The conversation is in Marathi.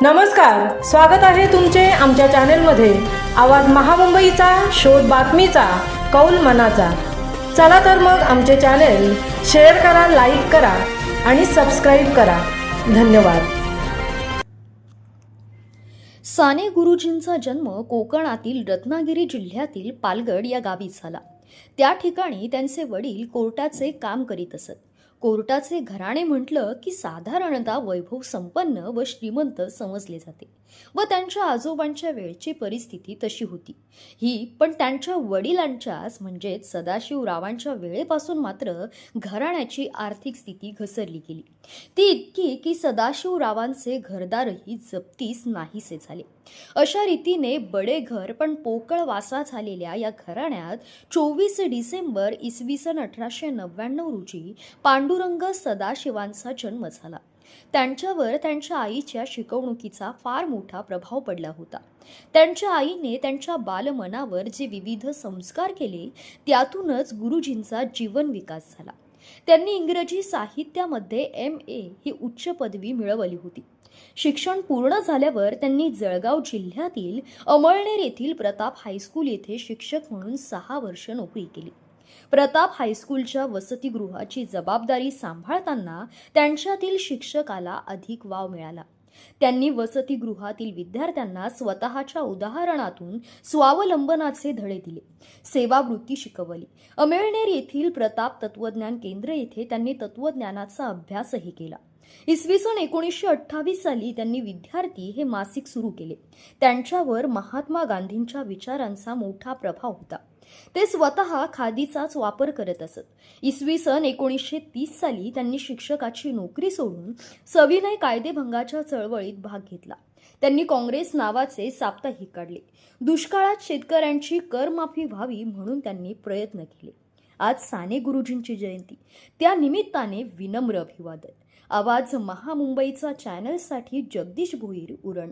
नमस्कार, स्वागत आहे तुमचे आमच्या चॅनेलमध्ये। आवाज महामुंबईचा, शोध बातमीचा, कौल मनाचा। चला तर मग आमचे चॅनेल शेअर करा, लाईक करा आणि सबस्क्राईब करा। धन्यवाद। साने गुरुजींचा जन्म कोकणातील रत्नागिरी जिल्ह्यातील पालगड या गावी झाला। त्या ठिकाणी त्यांचे वडील कोर्टाचे काम करीत असत। कोर्टाचे घराणे म्हटलं की साधारणतः वैभव संपन्न व श्रीमंत समजले जाते व त्यांच्या आजोबांच्या वेळची परिस्थिती तशी होती ही। पण त्यांच्या वडिलांच्याच म्हणजेच सदाशिवरावांच्या वेळेपासून मात्र घराण्याची आर्थिक स्थिती घसरली गेली। ती इतकी की सदाशिवरावांचे घरदारही जप्तीस नाहीसे झाले। अशा रीतीने बडे घर पण पोकळ वासा झालेल्या या घराण्यात 24 डिसेंबर इसवी सन 1899 रोजी पांडुरंग सदाशिवांचा जन्म झाला। त्यांच्यावर त्यांच्या आईच्या शिकवणुकीचा फार मोठा प्रभाव पडला होता। त्यांच्या आईने त्यांच्या बालमनावर जे विविध संस्कार केले त्यातूनच गुरुजींचा जीवन विकास झाला। त्यांनी इंग्रजी साहित्यामध्ये MA ही उच्च पदवी मिळवली होती। शिक्षण पूर्ण झाल्यावर त्यांनी जळगाव जिल्ह्यातील अमळनेर येथील प्रताप हायस्कूल येथे शिक्षक म्हणून 6 वर्ष नोकरी केली। प्रताप हायस्कूलच्या वसतिगृहाची जबाबदारी सांभाळताना त्यांच्यातील शिक्षकाला अधिक वाव मिळाला। त्यांनी वसतिगृहातील विद्यार्थ्यांना स्वतःच्या उदाहरणातून स्वावलंबनाचे धडे दिले, सेवावृत्ती शिकवली। अमळनेर येथील प्रताप तत्वज्ञान केंद्र येथे त्यांनी तत्वज्ञानाचा अभ्यासही केला। इसवी सन 1928 साली त्यांनी विद्यार्थी हे मासिक सुरू केले। त्यांच्यावर महात्मा गांधींच्या विचारांचा मोठा प्रभाव होता। ते स्वतः खादीचाच वापर करत असत। इसवी सन 1930 साली त्यांनी शिक्षकाची नोकरी सोडून सविनय कायदेभंगाच्या चळवळीत भाग घेतला। त्यांनी काँग्रेस नावाचे साप्ताहिक काढले। दुष्काळात शेतकऱ्यांची करमाफी व्हावी म्हणून त्यांनी प्रयत्न केले। आज साने गुरुजींची जयंती, त्या निमित्ताने विनम्र अभिवादन। आवाज महामुंबईचा चॅनलसाठी जगदीश भोईर, उरण।